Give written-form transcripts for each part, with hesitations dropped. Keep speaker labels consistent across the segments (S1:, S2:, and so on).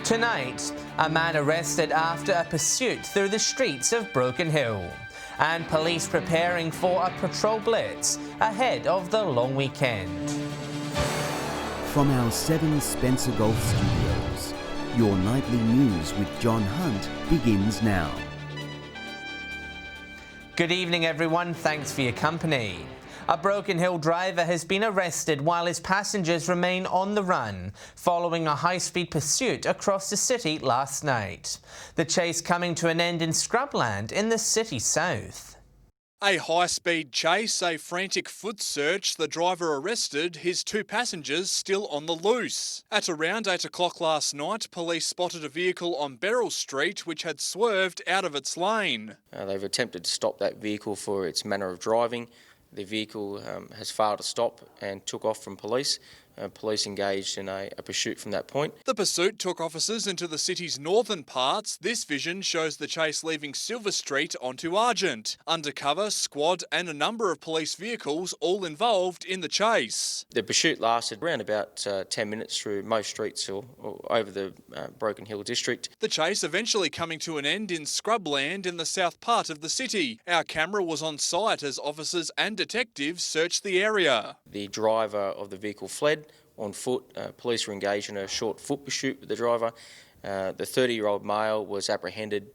S1: Tonight, a man arrested after a pursuit through the streets of Broken Hill, and police preparing for a patrol blitz ahead of the long weekend.
S2: From our 7 Spencer Golf Studios, your nightly news with John Hunt begins now.
S1: Good evening everyone, thanks for your company. A Broken Hill driver has been arrested while his passengers remain on the run following a high-speed pursuit across the city last night. The chase coming to an end in Scrubland in the city south.
S3: A high-speed chase, a frantic foot search, the driver arrested, his 2 passengers still on the loose. At around 8 o'clock last night, police spotted a vehicle on Beryl Street which had swerved out of its lane.
S4: They've attempted to stop that vehicle for its manner of driving. The vehicle has failed to stop and took off from police. Police engaged in a pursuit from that point.
S3: The pursuit took officers into the city's northern parts. This vision shows the chase leaving Silver Street onto Argent. Undercover, squad and a number of police vehicles all involved in the chase.
S4: The pursuit lasted around about 10 minutes through most streets or over the Broken Hill district.
S3: The chase eventually coming to an end in Scrubland in the south part of the city. Our camera was on site as officers and detectives searched the area.
S4: The driver of the vehicle fled on foot. Police were engaged in a short foot pursuit with the driver. The 30-year-old male was apprehended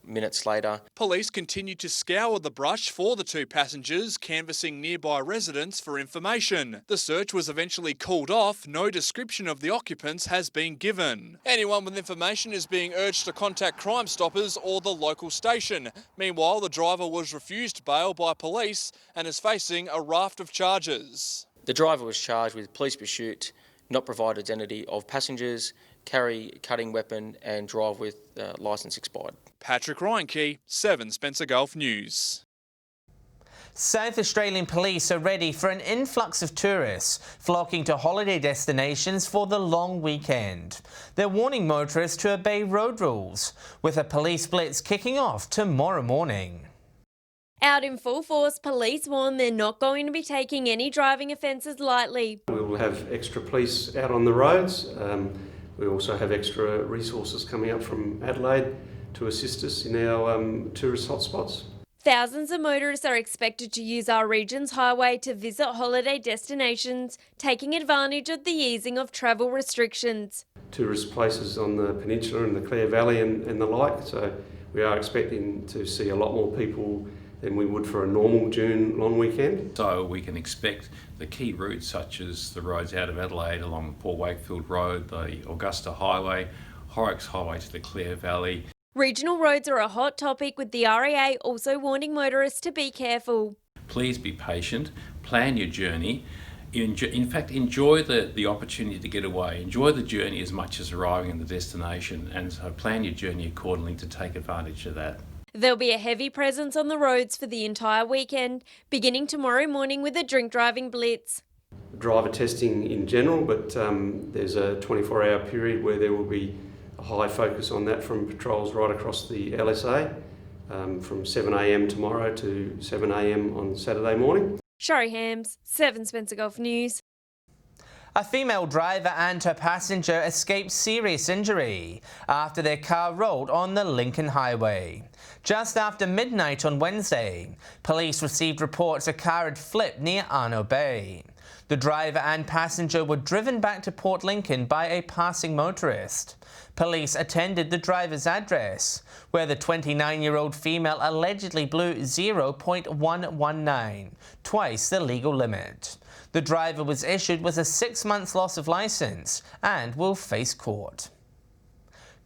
S4: minutes later.
S3: Police continued to scour the brush for the 2 passengers, canvassing nearby residents for information. The search was eventually called off. No description of the occupants has been given. Anyone with information is being urged to contact Crime Stoppers or the local station. Meanwhile, the driver was refused bail by police and is facing a raft of charges.
S4: The driver was charged with police pursuit, not provide identity of passengers, carry cutting weapon and drive with licence expired.
S3: Patrick Reinke, 7 Spencer Golf News.
S1: South Australian police are ready for an influx of tourists flocking to holiday destinations for the long weekend. They're warning motorists to obey road rules, with a police blitz kicking off tomorrow morning.
S5: Out in full force, police warn they're not going to be taking any driving offences lightly.
S6: We will have extra police out on the roads. We also have extra resources coming up from Adelaide to assist us in our tourist hotspots.
S5: Thousands of motorists are expected to use our region's highway to visit holiday destinations, taking advantage of the easing of travel restrictions.
S6: Tourist places on the peninsula and the Clare Valley and the like, so we are expecting to see a lot more people than we would for a normal June long weekend.
S7: So we can expect the key routes such as the roads out of Adelaide along Port Wakefield Road, the Augusta Highway, Horrocks Highway to the Clare Valley.
S5: Regional roads are a hot topic, with the REA also warning motorists to be careful.
S7: Please be patient, plan your journey. In fact, enjoy the opportunity to get away. Enjoy the journey as much as arriving at the destination, and so plan your journey accordingly to take advantage of that.
S5: There'll be a heavy presence on the roads for the entire weekend, beginning tomorrow morning with a drink driving blitz.
S6: Driver testing in general, but there's a 24-hour period where there will be a high focus on that from patrols right across the LSA, from 7 a.m. tomorrow to 7 a.m. on Saturday morning.
S5: Shari Hams, 7 Spencer Golf News.
S1: A female driver and her passenger escaped serious injury after their car rolled on the Lincoln Highway. Just after midnight on Wednesday, police received reports a car had flipped near Arno Bay. The driver and passenger were driven back to Port Lincoln by a passing motorist. Police attended the driver's address, where the 29-year-old female allegedly blew 0.119, twice the legal limit. The driver was issued with a 6-month loss of licence and will face court.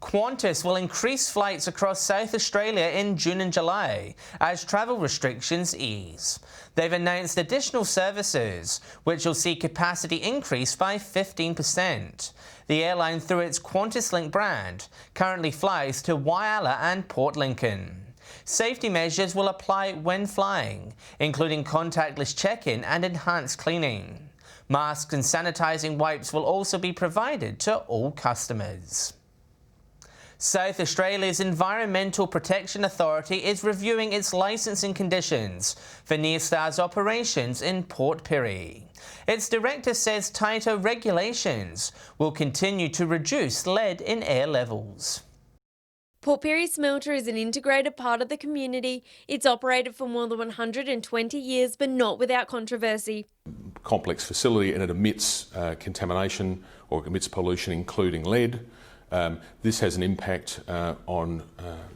S1: Qantas will increase flights across South Australia in June and July as travel restrictions ease. They've announced additional services, which will see capacity increase by 15%. The airline, through its QantasLink brand, currently flies to Whyalla and Port Lincoln. Safety measures will apply when flying, including contactless check-in and enhanced cleaning. Masks and sanitising wipes will also be provided to all customers. South Australia's Environmental Protection Authority is reviewing its licensing conditions for Near-Star's operations in Port Pirie. Its director says tighter regulations will continue to reduce lead in air levels.
S5: Port Pirie smelter is an integrated part of the community. It's operated for more than 120 years, but not without controversy.
S8: Complex facility, and it emits contamination or emits pollution, including lead. This has an impact on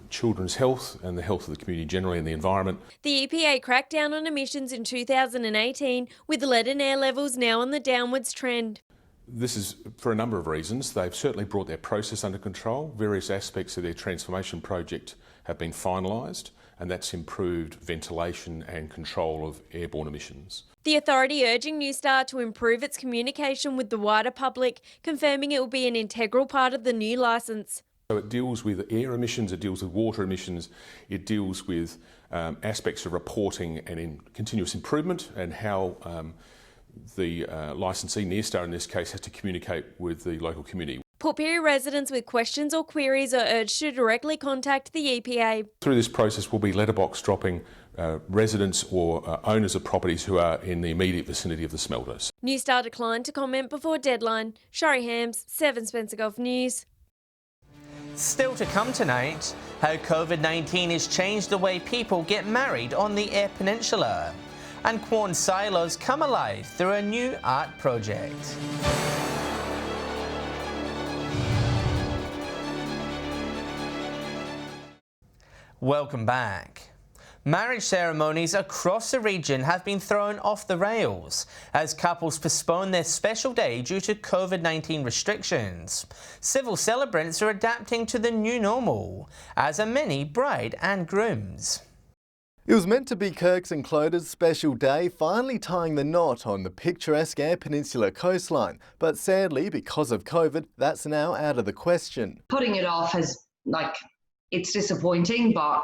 S8: children's health and the health of the community generally and the environment.
S5: The EPA cracked down on emissions in 2018, with lead in air levels now on the downwards trend.
S8: This is for a number of reasons. They've certainly brought their process under control. Various aspects of their transformation project have been finalised, and that's improved ventilation and control of airborne emissions.
S5: The authority urging New Star to improve its communication with the wider public, confirming it will be an integral part of the new licence.
S8: So it deals with air emissions, it deals with water emissions, it deals with aspects of reporting and in continuous improvement, and how the licensee, Near Star in this case, has to communicate with the local community.
S5: Port Pirie residents with questions or queries are urged to directly contact the EPA.
S8: Through this process we'll be letterbox dropping residents or owners of properties who are in the immediate vicinity of the smelters.
S5: New Star declined to comment before deadline. Shari Hams, 7 Spencer Gulf News.
S1: Still to come tonight, how COVID-19 has changed the way people get married on the Eyre Peninsula. And Quorn silos come alive through a new art project. Welcome back. Marriage ceremonies across the region have been thrown off the rails as couples postpone their special day due to COVID-19 restrictions. Civil celebrants are adapting to the new normal, as are many bride and grooms.
S9: It was meant to be Kirks and Clodagh's special day, finally tying the knot on the picturesque Eyre Peninsula coastline. But sadly, because of COVID, that's now out of the question.
S10: Putting it off it's disappointing, but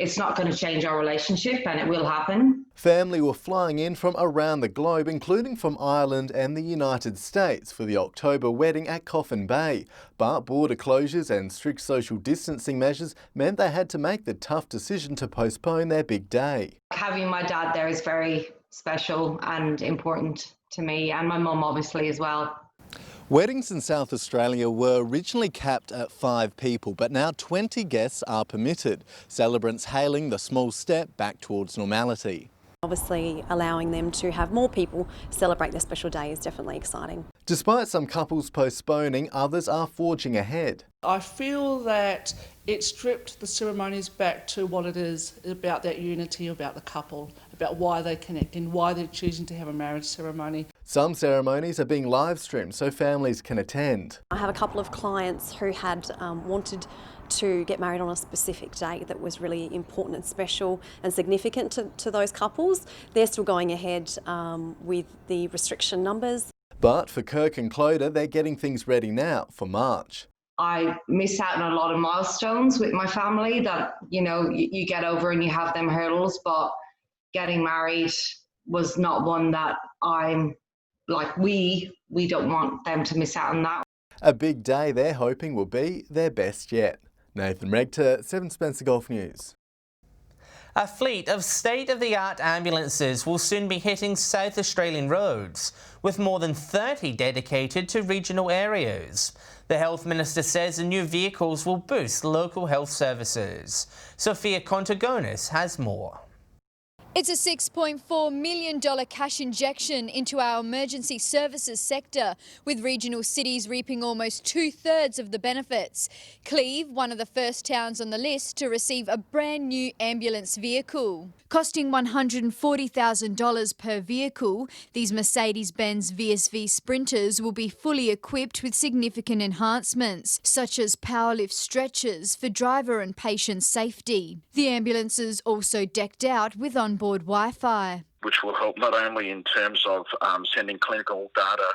S10: it's not going to change our relationship, and it will happen.
S9: Family were flying in from around the globe, including from Ireland and the United States, for the October wedding at Coffin Bay. But border closures and strict social distancing measures meant they had to make the tough decision to postpone their big day.
S10: Having my dad there is very special and important to me, and my mum obviously as well.
S9: Weddings in South Australia were originally capped at 5 people, but now 20 guests are permitted. Celebrants hailing the small step back towards normality.
S11: Obviously, allowing them to have more people celebrate their special day is definitely exciting.
S9: Despite some couples postponing, others are forging ahead.
S12: I feel that it stripped the ceremonies back to what it is, about that unity, about the couple, about why they connect and why they're choosing to have a marriage ceremony.
S9: Some ceremonies are being live streamed so families can attend.
S11: I have a couple of clients who had wanted to get married on a specific date that was really important and special and significant to those couples. They're still going ahead with the restriction numbers.
S9: But for Kirk and Clodagh, they're getting things ready now for March.
S10: I miss out on a lot of milestones with my family that, you get over and you have them hurdles, but getting married was not one that we don't want them to miss out on that.
S9: A big day they're hoping will be their best yet. Nathan Regter, 7 Spencer Gulf News.
S1: A fleet of state-of-the-art ambulances will soon be hitting South Australian roads, with more than 30 dedicated to regional areas. The Health Minister says the new vehicles will boost local health services. Sophia Contagonis has more.
S13: It's a $6.4 million cash injection into our emergency services sector, with regional cities reaping almost 2/3 of the benefits. Cleve, one of the first towns on the list to receive a brand new ambulance vehicle. Costing $140,000 per vehicle, these Mercedes-Benz VSV Sprinters will be fully equipped with significant enhancements, such as powerlift stretchers for driver and patient safety. The ambulances also decked out with onboard Wi-Fi,
S14: which will help not only in terms of sending clinical data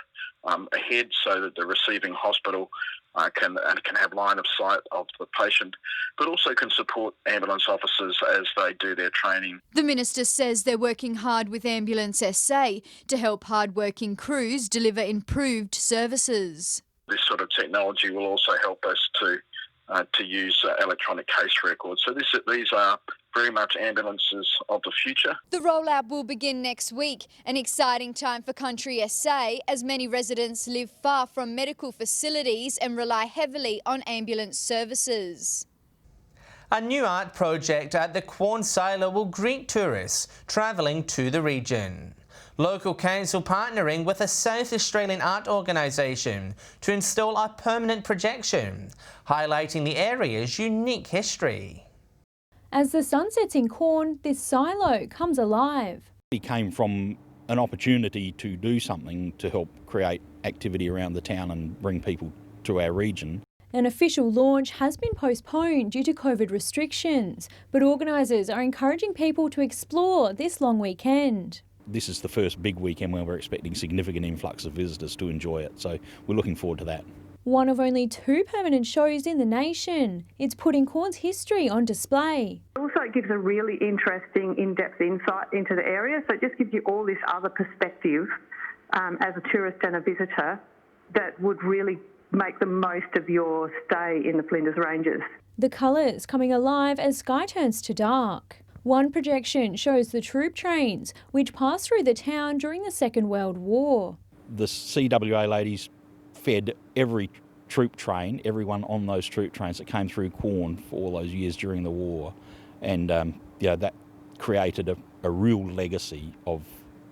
S14: ahead so that the receiving hospital can have line of sight of the patient, but also can support ambulance officers as they do their training.
S13: The Minister says they're working hard with Ambulance SA to help hard-working crews deliver improved services.
S14: This sort of technology will also help us to to use electronic case records. So these are very much ambulances of the future.
S13: The rollout will begin next week, an exciting time for Country SA as many residents live far from medical facilities and rely heavily on ambulance services.
S1: A new art project at the Quorn Silo will greet tourists travelling to the region. Local council partnering with a South Australian art organisation to install a permanent projection, highlighting the area's unique history.
S15: As the sun sets in Quorn, this silo comes alive.
S16: It came from an opportunity to do something to help create activity around the town and bring people to our region.
S15: An official launch has been postponed due to COVID restrictions, but organisers are encouraging people to explore this long weekend.
S16: This is the first big weekend where we're expecting significant influx of visitors to enjoy it, so we're looking forward to that.
S15: One of only 2 permanent shows in the nation. It's putting Quorn's history on display.
S17: Also, it gives a really interesting in-depth insight into the area, so it just gives you all this other perspective as a tourist and a visitor that would really make the most of your stay in the Flinders Ranges.
S15: The colours coming alive as sky turns to dark. One projection shows the troop trains, which passed through the town during the Second World War.
S16: The CWA ladies fed every troop train, everyone on those troop trains that came through Quorn for all those years during the war. And that created a real legacy of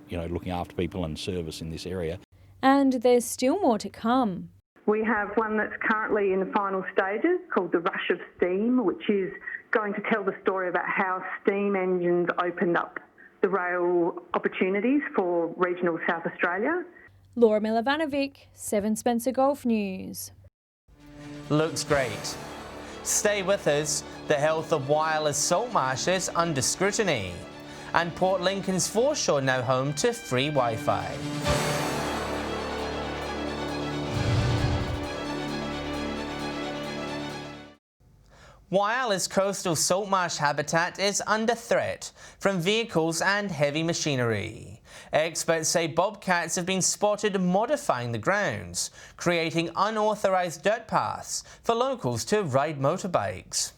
S16: looking after people and service in this area.
S15: And there's still more to come.
S17: We have one that's currently in the final stages called The Rush of Steam, which is going to tell the story about how steam engines opened up the rail opportunities for regional South Australia.
S15: Laura Milovanovic, 7 Spencer Golf News.
S1: Looks great. Stay with us. The health of wireless salt marshes under scrutiny. And Port Lincoln's foreshore now home to free Wi-Fi. Wireless coastal salt marsh habitat is under threat from vehicles and heavy machinery. Experts say bobcats have been spotted modifying the grounds, creating unauthorised dirt paths for locals to ride motorbikes.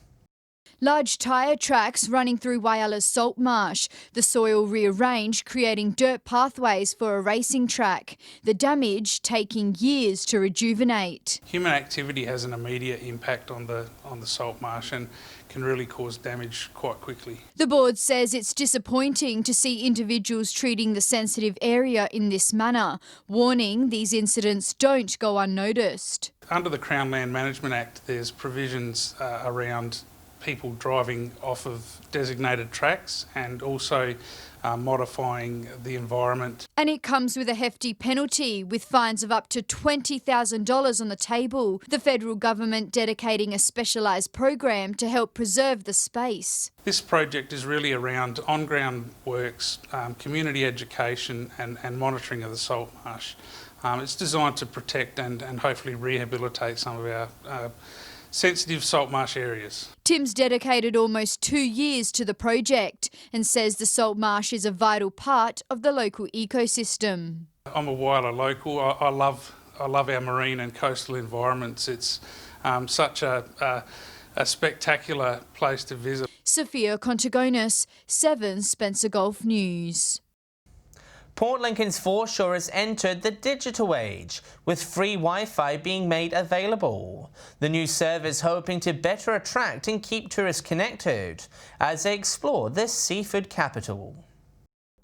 S13: Large tyre tracks running through Wyalla's salt marsh. The soil rearranged, creating dirt pathways for a racing track. The damage taking years to rejuvenate.
S18: Human activity has an immediate impact on the salt marsh and can really cause damage quite quickly.
S13: The board says it's disappointing to see individuals treating the sensitive area in this manner, warning these incidents don't go unnoticed.
S18: Under the Crown Land Management Act, there's provisions around people driving off of designated tracks and also modifying the environment.
S13: And it comes with a hefty penalty, with fines of up to $20,000 on the table. The federal government dedicating a specialised program to help preserve the space.
S18: This project is really around on-ground works, community education and monitoring of the salt marsh. It's designed to protect and hopefully rehabilitate some of our sensitive salt marsh areas.
S13: Tim's dedicated almost 2 years to the project and says the salt marsh is a vital part of the local ecosystem.
S18: I'm a Wyala local. I love our marine and coastal environments. It's such a spectacular place to visit.
S13: Sophia Contagonis, 7 Spencer Golf News.
S1: Port Lincoln's foreshore has entered the digital age, with free Wi-Fi being made available. The new service hoping to better attract and keep tourists connected as they explore this seafood capital.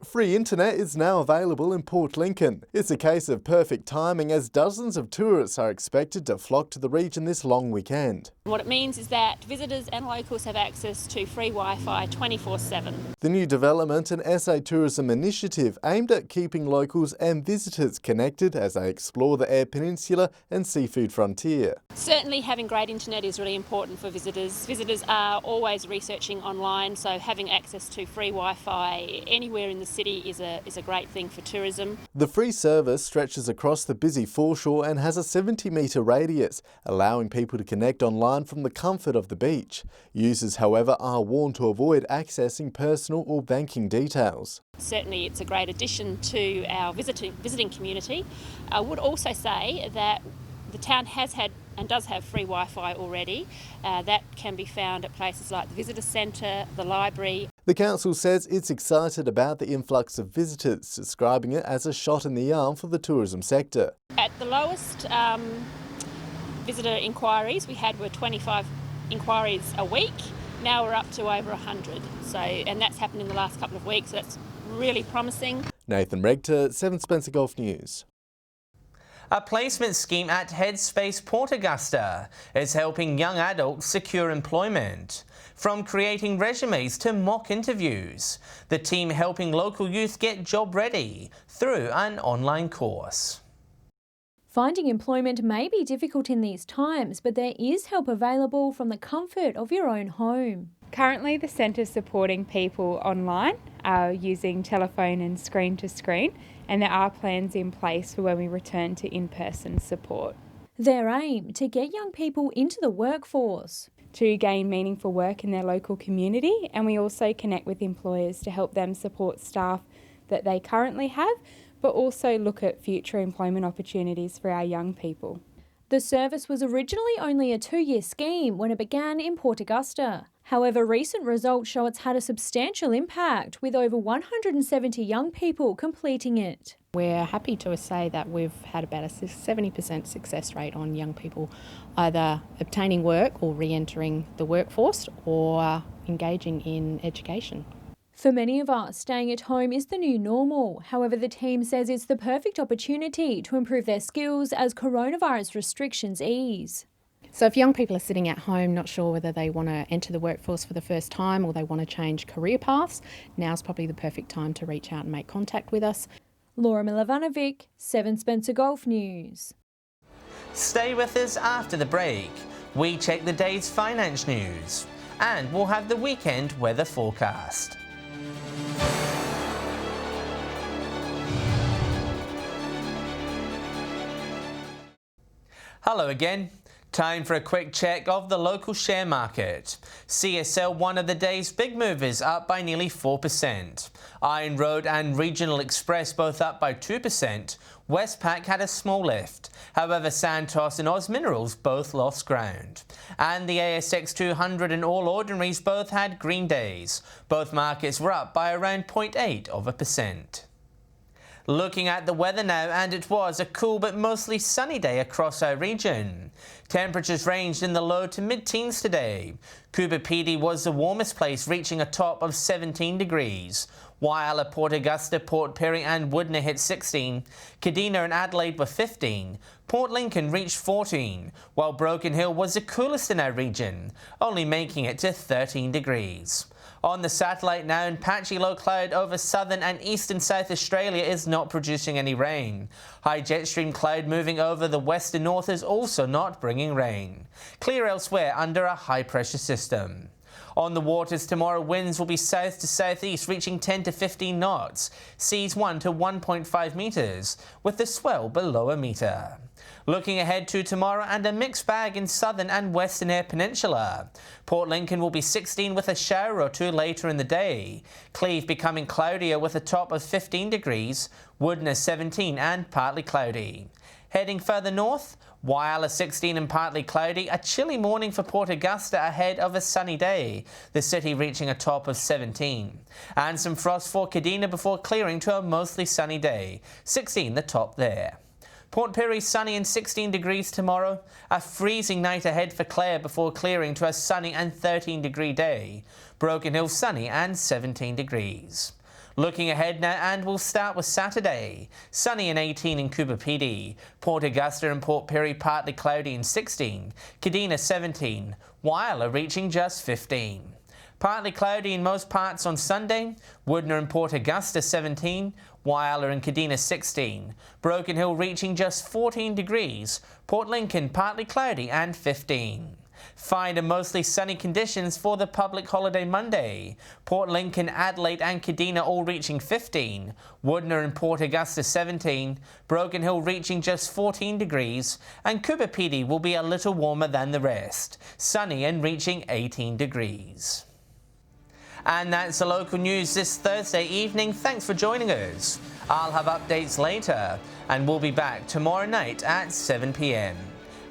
S9: Free internet is now available in Port Lincoln. It's a case of perfect timing as dozens of tourists are expected to flock to the region this long weekend.
S19: What it means is that visitors and locals have access to free Wi-Fi 24/7.
S9: The new development and SA tourism initiative aimed at keeping locals and visitors connected as they explore the Eyre Peninsula and seafood frontier.
S19: Certainly having great internet is really important for visitors. Visitors are always researching online, so having access to free Wi-Fi anywhere in the city is a great thing for tourism.
S9: The free service stretches across the busy foreshore and has a 70-metre radius, allowing people to connect online from the comfort of the beach. Users, however, are warned to avoid accessing personal or banking details.
S19: Certainly it's a great addition to our visiting community. I would also say that The town has had and does have free Wi-Fi already. That can be found at places like the visitor centre, the library.
S9: The council says it's excited about the influx of visitors, describing it as a shot in the arm for the tourism sector.
S19: At the lowest visitor inquiries we had were 25 inquiries a week. Now we're up to over 100. And that's happened in the last couple of weeks. So that's really promising.
S9: Nathan Regter, 7 Spencer Golf News.
S1: A placement scheme at Headspace Port Augusta is helping young adults secure employment. From creating resumes to mock interviews, the team helping local youth get job ready through an online course.
S15: Finding employment may be difficult in these times, but there is help available from the comfort of your own home.
S20: Currently, the centre is supporting people online using telephone and screen to screen, and there are plans in place for when we return to in-person support.
S15: Their aim to get young people into the workforce.
S20: To gain meaningful work in their local community, and we also connect with employers to help them support staff that they currently have, but also look at future employment opportunities for our young people.
S15: The service was originally only a 2-year scheme when it began in Port Augusta. However, recent results show it's had a substantial impact, with over 170 young people completing it.
S21: We're happy to say that we've had about a 70% success rate on young people either obtaining work or re-entering the workforce or engaging in education.
S15: For many of us, staying at home is the new normal. However, the team says it's the perfect opportunity to improve their skills as coronavirus restrictions ease.
S21: So if young people are sitting at home not sure whether they want to enter the workforce for the first time or they want to change career paths, now's probably the perfect time to reach out and make contact with us.
S15: Laura Milovanovic, 7 Spencer Golf News.
S1: Stay with us after the break. We check the day's finance news and we'll have the weekend weather forecast. Hello again. Time for a quick check of the local share market. CSL, one of the day's big movers, up by nearly 4%. Iron Road and Regional Express both up by 2%. Westpac had a small lift. However, Santos and Oz Minerals both lost ground. And the ASX 200 and All Ordinaries both had green days. Both markets were up by around 0.8%. Looking at the weather now, and it was a cool but mostly sunny day across our region. Temperatures ranged in the low to mid-teens today. Pirie was the warmest place, reaching a top of 17 degrees. While Port Augusta, Port Pirie and Woodner hit 16, Kadina and Adelaide were 15, Port Lincoln reached 14, while Broken Hill was the coolest in our region, only making it to 13 degrees. On the satellite now, and patchy low cloud over southern and eastern South Australia is not producing any rain. High jet stream cloud moving over the western north is also not bringing rain. Clear elsewhere under a high pressure system. On the waters tomorrow, winds will be south to southeast, reaching 10 to 15 knots, seas 1 to 1.5 metres, with the swell below a metre. Looking ahead to tomorrow, and a mixed bag in southern and western Eyre Peninsula. Port Lincoln will be 16 with a shower or two later in the day. Cleve becoming cloudier with a top of 15 degrees. Woodner 17 and partly cloudy. Heading further north, Whyalla 16 and partly cloudy. A chilly morning for Port Augusta ahead of a sunny day. The city reaching a top of 17. And some frost for Kadina before clearing to a mostly sunny day. 16 the top there. Port Pirie sunny and 16 degrees tomorrow. A freezing night ahead for Clare before clearing to a sunny and 13-degree day. Broken Hill sunny and 17 degrees. Looking ahead now, and we'll start with Saturday. Sunny and 18 in Pirie. Port Augusta and Port Pirie partly cloudy and 16. Kadina 17. Whyalla reaching just 15. Partly cloudy in most parts on Sunday. Woodner and Port Augusta 17. Whyalla and Kadina 16. Broken Hill reaching just 14 degrees. Port Lincoln partly cloudy and 15. Fine and mostly sunny conditions for the public holiday Monday. Port Lincoln, Adelaide and Kadina all reaching 15. Woodner and Port Augusta 17. Broken Hill reaching just 14 degrees. And Pirie will be a little warmer than the rest. Sunny and reaching 18 degrees. And that's the local news this Thursday evening. Thanks for joining us. I'll have updates later, and we'll be back tomorrow night at 7 p.m.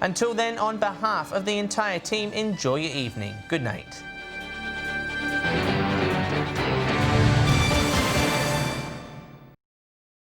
S1: Until then, on behalf of the entire team, enjoy your evening. Good night.